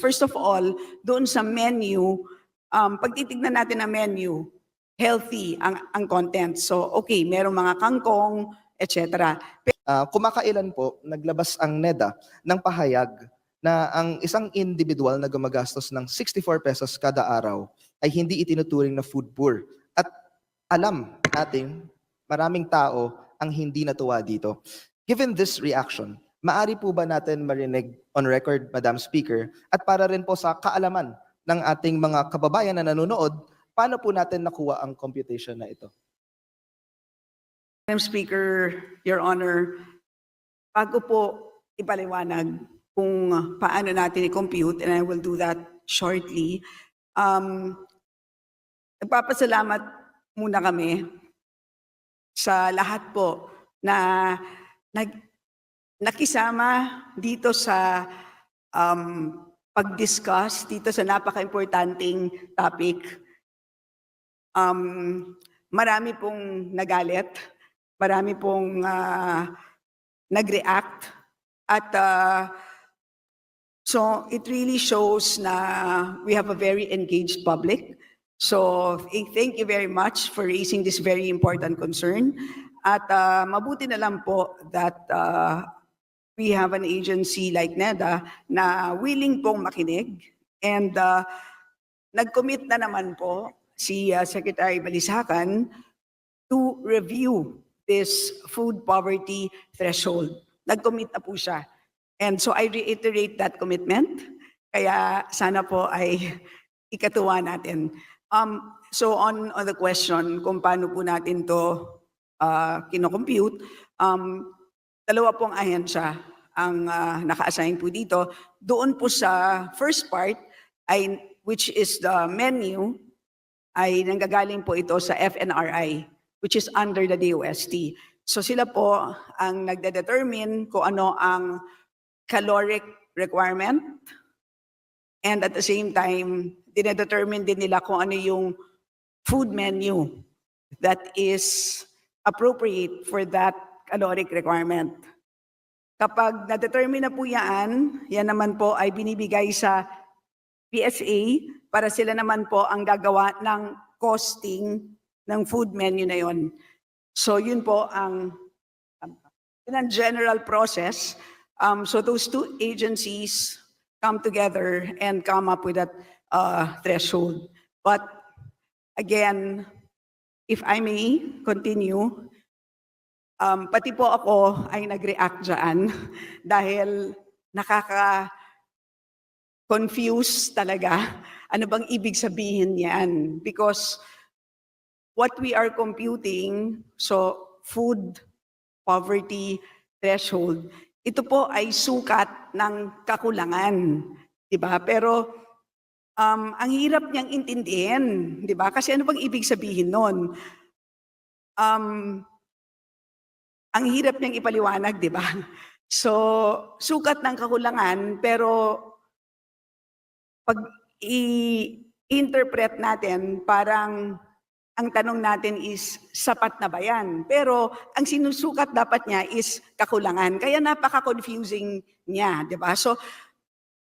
First of all, doon sa menu, pag titignan natin ang menu, healthy ang content. So, okay, merong mga kangkong, etc. Kumakailan po, naglabas ang NEDA ng pahayag na ang isang individual na gumagastos ng 64 pesos kada araw ay hindi itinuturing na food poor. At alam natin, maraming tao ang hindi natuwa dito. Given this reaction, maari po ba natin marinig on record, Madam Speaker, at para rin po sa kaalaman ng ating mga kababayan na nanonood, paano po natin nakuha ang computation na ito? Madam Speaker, Your Honor, bago po ipaliwanag kung paano natin i-compute, and I will do that shortly, nagpapasalamat muna kami sa lahat po na nakisama dito sa pag-discuss dito sa napaka-importanting topic. Marami pong nagalit, marami pong nag-react, at so it really shows na we have a very engaged public. So thank you very much for raising this very important concern. At mabuti na lang po that we have an agency like NEDA na willing pong makinig, and nag-commit na naman po si Secretary Balisacan to review this food poverty threshold. Nag-commit na po siya. And so I reiterate that commitment. Kaya sana po ay ikatuwa natin. So on the question kung paano po natin to kinocompute, dalawa pong ahensya ang naka-assign po dito. Doon po sa first part, which is the menu, ay nanggagaling po ito sa FNRI, which is under the DOST. So sila po ang nagde-determine kung ano ang caloric requirement, and at the same time, dinedetermine din nila kung ano yung food menu that is appropriate for that caloric requirement. Kapag na-determine na po yan naman po ay binibigay sa PSA para sila naman po ang gagawa ng costing ng food menu na yon. So yun po ang general process. So those two agencies come together and come up with that threshold. But again, if I may continue, pati po ako ay nag-react dyan dahil nakaka-confuse talaga. Ano bang ibig sabihin yan? Because what we are computing, so food poverty threshold, ito po ay sukat ng kakulangan, di ba? Pero ang hirap niyang intindihin, di ba? Kasi ano bang ibig sabihin nun? Ang hirap niyang ipaliwanag, di ba? So, sukat ng kakulangan, pero pag i-interpret natin, parang ang tanong natin is, sapat na ba yan? Pero ang sinusukat dapat niya is kakulangan. Kaya napaka-confusing niya, di ba? So,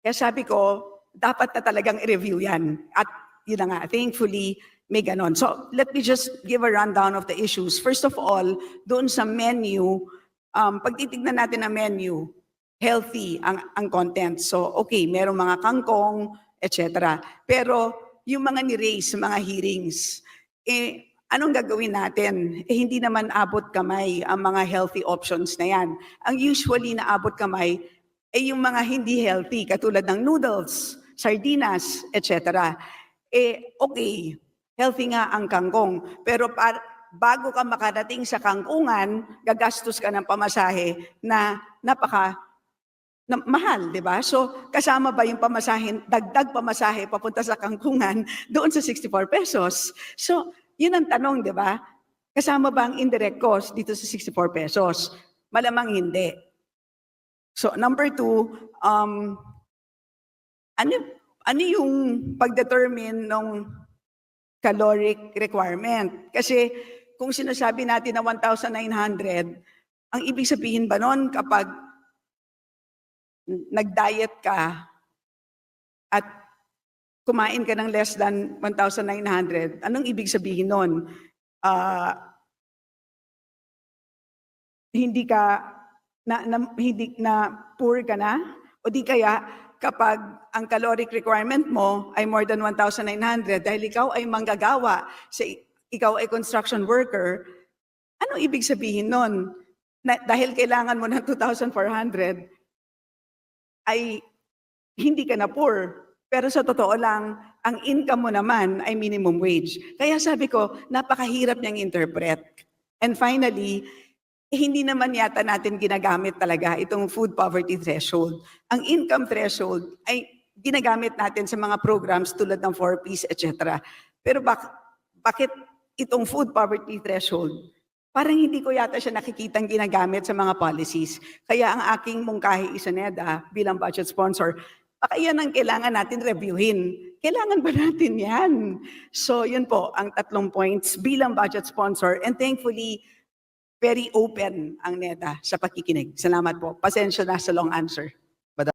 kaya sabi ko, dapat na talagang i-review yan. At yun na nga, thankfully, may ganon. So, let me just give a rundown of the issues. First of all, doon sa menu, pag titignan natin ang menu, healthy ang content. So, okay, merong mga kangkong, etc. Pero yung mga ni-raise, mga hearings, anong gagawin natin? Hindi naman abot kamay ang mga healthy options na yan. Ang usually na abot kamay ay yung mga hindi healthy, katulad ng noodles, sardinas, etc. Okay, healthy nga ang kangkong. Pero bago ka makarating sa kangkungan, gagastos ka ng pamasahe na mahal, di ba? So, kasama ba yung pamasahe, dagdag pamasahe papunta sa kangkungan doon sa 64 pesos? So, yun ang tanong, di ba? Kasama ba ang indirect cost dito sa 64 pesos? Malamang hindi. So, number two, ano yung pag-determine ng caloric requirement? Kasi kung sinasabi natin na 1,900, ang ibig sabihin ba nun kapag nag-diet ka, kumain ka ng less than 1,900, anong ibig sabihin nun? Hindi ka hindi na poor ka na, o di kaya kapag ang caloric requirement mo ay more than 1,900 dahil ikaw ay manggagawa, ikaw ay construction worker, anong ibig sabihin nun? Dahil kailangan mo ng 2,400 ay hindi ka na poor. Pero sa totoo lang, ang income mo naman ay minimum wage. Kaya sabi ko, napakahirap niyang interpret. And finally, hindi naman yata natin ginagamit talaga itong food poverty threshold. Ang income threshold ay ginagamit natin sa mga programs tulad ng 4Ps, etc. Pero bakit itong food poverty threshold? Parang hindi ko yata siya nakikitang ginagamit sa mga policies. Kaya ang aking mungkahi Isaneda bilang budget sponsor, baka yan ang kailangan natin reviewin. Kailangan ba natin yan? So yun po ang 3 points bilang budget sponsor, and thankfully, very open ang NEDA sa pakikinig. Salamat po. Pasensya na sa long answer.